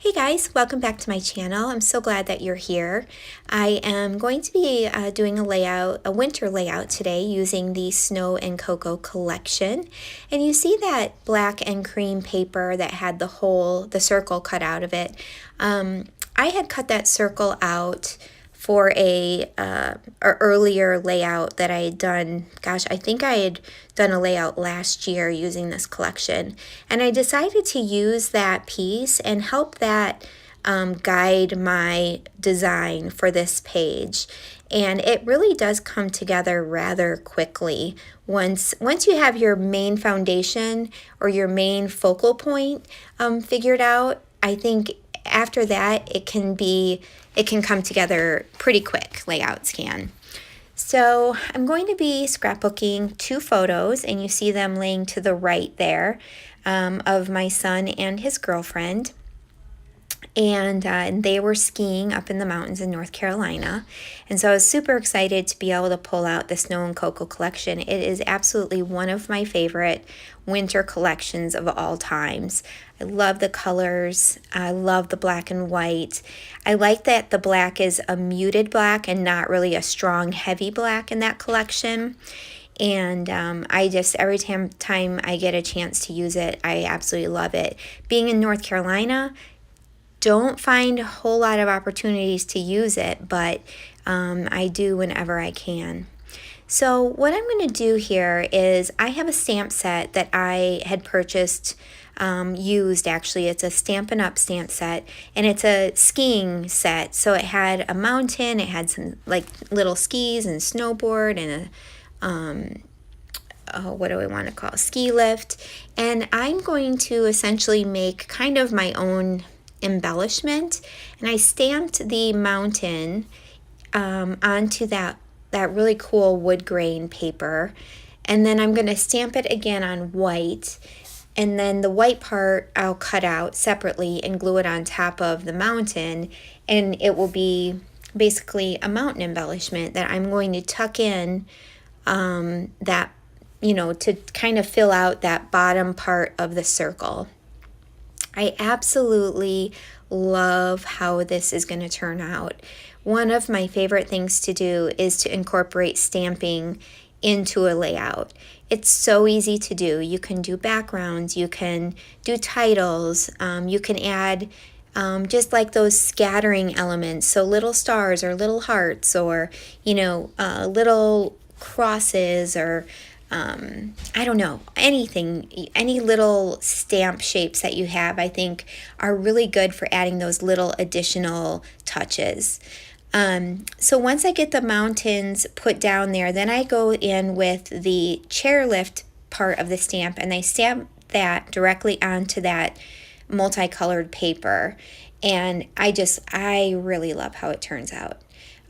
Hey guys, welcome back to my channel. I'm so glad that you're here. I am going to be doing a winter layout today using the Snow and Cocoa collection. And you see that black and cream paper that had the circle cut out of it. I had cut that circle out for a earlier layout that I had done. Gosh, I think I had done a layout last year using this collection, and I decided to use that piece and help that guide my design for this page. And it really does come together rather quickly. Once you have your main foundation or your main focal point figured out, I think after that it can come together pretty quick. Layouts can. So I'm going to be scrapbooking two photos, and you see them laying to the right there, of my son and his girlfriend. And they were skiing up in the mountains in North Carolina. And so I was super excited to be able to pull out the Snow and Cocoa collection. It is absolutely one of my favorite winter collections of all times. I love the colors. I love the black and white. I like that the black is a muted black and not really a strong, heavy black in that collection. And I just, every time I get a chance to use it, I absolutely love it. Being in North Carolina, don't find a whole lot of opportunities to use it, but I do whenever I can. So what I'm going to do here is I have a stamp set that I had purchased, used actually. It's a Stampin' Up! Stamp set, and it's a skiing set. So it had a mountain, it had some like little skis and snowboard and what do I want to call it? Ski lift. And I'm going to essentially make kind of my own embellishment, and I stamped the mountain onto that really cool wood grain paper, and then I'm going to stamp it again on white, and then the white part I'll cut out separately and glue it on top of the mountain, and it will be basically a mountain embellishment that I'm going to tuck in that, to kind of fill out that bottom part of the circle. I absolutely love how this is going to turn out. One of my favorite things to do is to incorporate stamping into a layout. It's so easy to do. You can do backgrounds, you can do titles, you can add just like those scattering elements, so little stars or little hearts or, little crosses or I don't know, anything, any little stamp shapes that you have, I think are really good for adding those little additional touches. So once I get the mountains put down there, then I go in with the chairlift part of the stamp, and I stamp that directly onto that multicolored paper. And I really love how it turns out.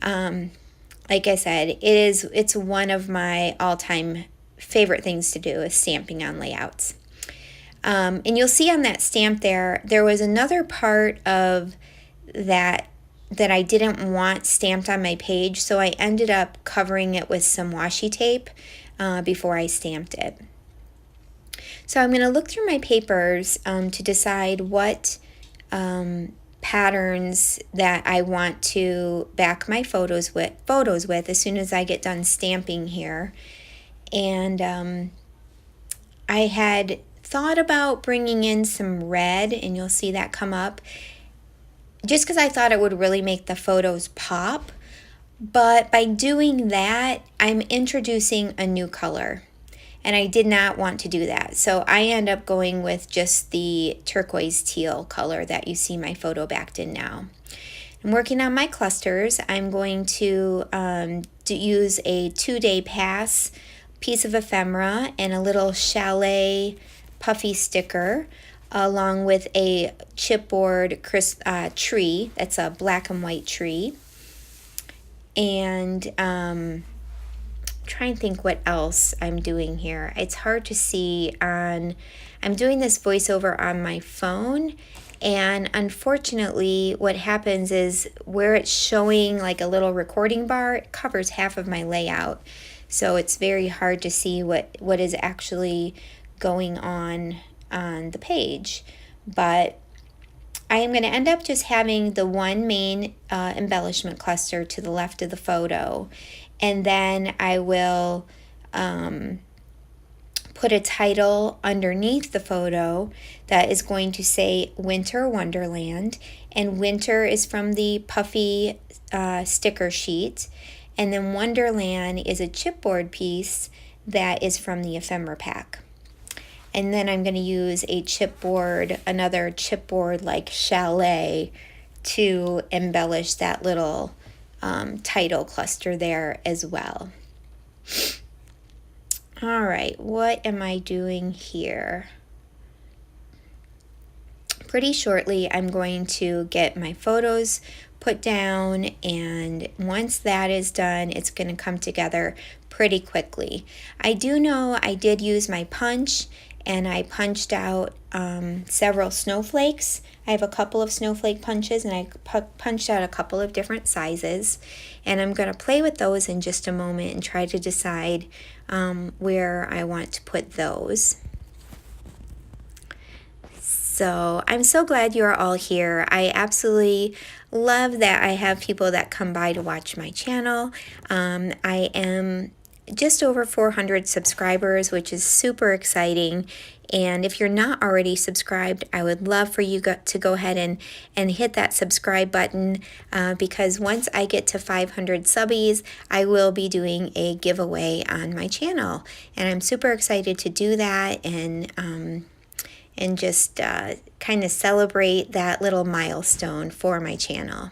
Like I said, it's one of my all-time favorite things to do is stamping on layouts. And you'll see on that stamp there was another part of that I didn't want stamped on my page, so I ended up covering it with some washi tape before I stamped it. So I'm going to look through my papers to decide what patterns that I want to back my photos with as soon as I get done stamping here. And I had thought about bringing in some red, and you'll see that come up, just because I thought it would really make the photos pop. But by doing that, I'm introducing a new color, and I did not want to do that. So I end up going with just the turquoise teal color that you see my photo backed in now. I'm working on my clusters. I'm going to use a 2-day pass piece of ephemera and a little chalet puffy sticker, along with a chipboard tree. That's a black and white tree. And try and think what else I'm doing here. It's hard to see I'm doing this voiceover on my phone, and unfortunately what happens is where it's showing like a little recording bar, it covers half of my layout. So it's very hard to see what is actually going on the page. But I am going to end up just having the one main embellishment cluster to the left of the photo, and then I will put a title underneath the photo that is going to say Winter Wonderland, and winter is from the puffy sticker sheet, and then Wonderland is a chipboard piece that is from the ephemera pack. And then I'm going to use a chipboard, another chipboard like chalet, to embellish that little title cluster there as well. All right, what am I doing here? Pretty shortly, I'm going to get my photos put down, and once that is done, it's going to come together pretty quickly. I do know I did use my punch, and I punched out several snowflakes. I have a couple of snowflake punches, and I punched out a couple of different sizes, and I'm going to play with those in just a moment and try to decide where I want to put those. So I'm so glad you're all here. I absolutely love that I have people that come by to watch my channel. I am just over 400 subscribers, which is super exciting. And if you're not already subscribed, I would love for you to go ahead and hit that subscribe button because once I get to 500 subbies, I will be doing a giveaway on my channel. And I'm super excited to do that and just kind of celebrate that little milestone for my channel.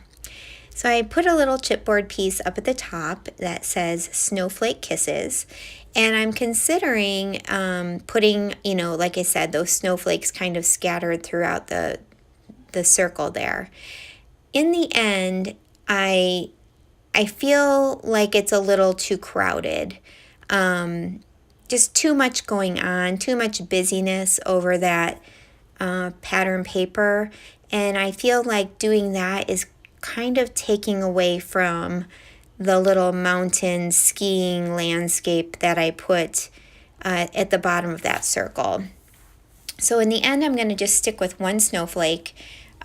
So I put a little chipboard piece up at the top that says Snowflake Kisses, and I'm considering putting, like I said, those snowflakes kind of scattered throughout the circle there. In the end, I feel like it's a little too crowded. Just too much going on, too much busyness over that pattern paper, and I feel like doing that is kind of taking away from the little mountain skiing landscape that I put at the bottom of that circle. So in the end, I'm going to just stick with one snowflake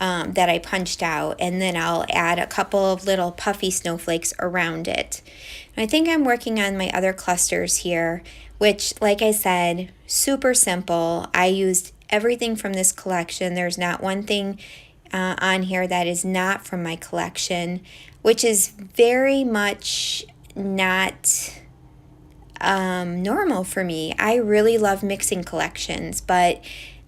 that I punched out, and then I'll add a couple of little puffy snowflakes around it. And I think I'm working on my other clusters here, which, like I said, super simple. I used everything from this collection. There's not one thing on here that is not from my collection, which is very much not normal for me. I really love mixing collections, but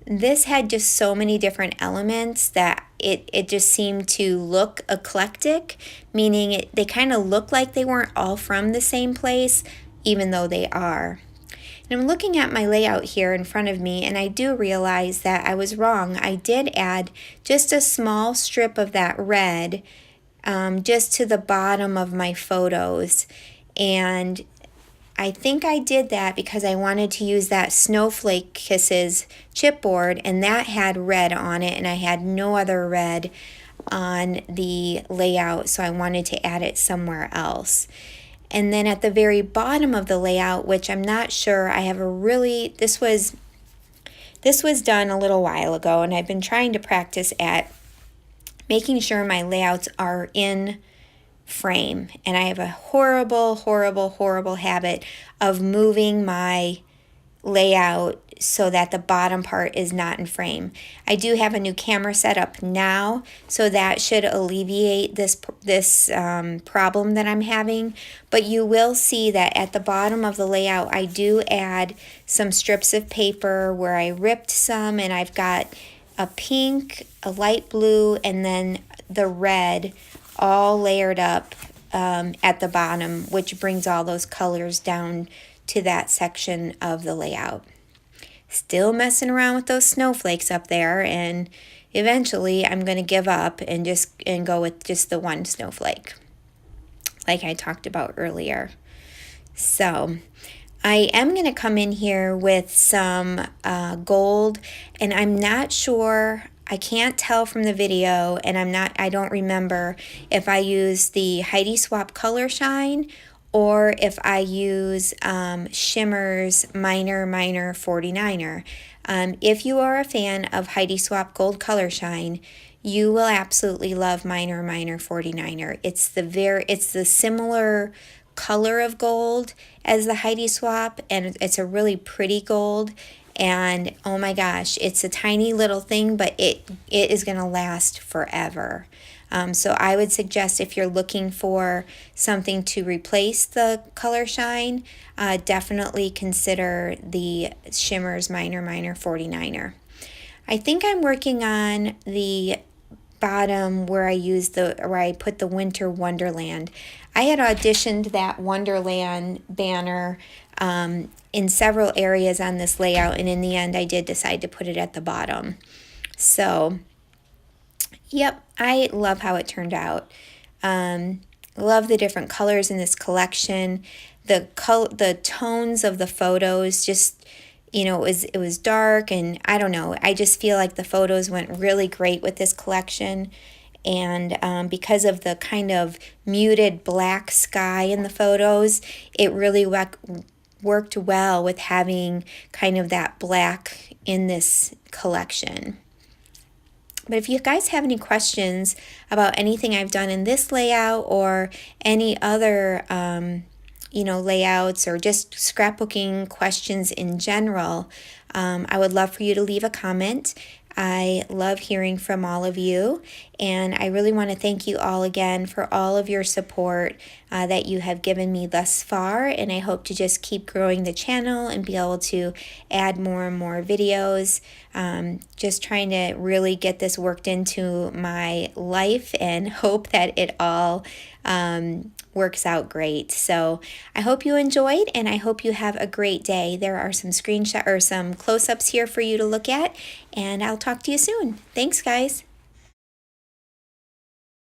this had just so many different elements that it just seemed to look eclectic, meaning they kind of look like they weren't all from the same place, even though they are. And I'm looking at my layout here in front of me, and I do realize that I was wrong. I did add just a small strip of that red just to the bottom of my photos, and I think I did that because I wanted to use that Snowflake Kisses chipboard, and that had red on it, and I had no other red on the layout, so I wanted to add it somewhere else. And then at the very bottom of the layout, which I'm not sure, I have this was done a little while ago, and I've been trying to practice at making sure my layouts are in frame. And I have a horrible habit of moving my layout so that the bottom part is not in frame. I do have a new camera set up now, so that should alleviate this problem that I'm having. But you will see that at the bottom of the layout, I do add some strips of paper where I ripped some, and I've got a pink, a light blue, and then the red all layered up at the bottom, which brings all those colors down to that section of the layout. Still messing around with those snowflakes up there, and eventually I'm going to give up and go with just the one snowflake like I talked about earlier. So I am going to come in here with some gold, and I'm not sure, I can't tell from the video, and I don't remember if I use the Heidi Swapp Color Shine or if I use Shimmer's Minor 49er. If you are a fan of Heidi Swapp Gold Color Shine, you will absolutely love Miner 49er. It's the similar color of gold as the Heidi Swapp, and it's a really pretty gold. And oh my gosh, it's a tiny little thing, but it is going to last forever. So I would suggest, if you're looking for something to replace the Color Shine, definitely consider the Shimmers Miner 49er. I think I'm working on the bottom where I put the Winter Wonderland. I had auditioned that Wonderland banner in several areas on this layout, and in the end I did decide to put it at the bottom. So yep, I love how it turned out. Love the different colors in this collection. The tones of the photos, just, it was dark, and I don't know, I just feel like the photos went really great with this collection. And because of the kind of muted black sky in the photos, it really worked well with having kind of that black in this collection. But if you guys have any questions about anything I've done in this layout, or any other layouts, or just scrapbooking questions in general, I would love for you to leave a comment. I love hearing from all of you, and I really want to thank you all again for all of your support that you have given me thus far, and I hope to just keep growing the channel and be able to add more and more videos. Just trying to really get this worked into my life, and hope that it all works out great. So I hope you enjoyed, and I hope you have a great day. There are some screenshot or some close-ups here for you to look at, and I'll talk to you soon. Thanks, guys.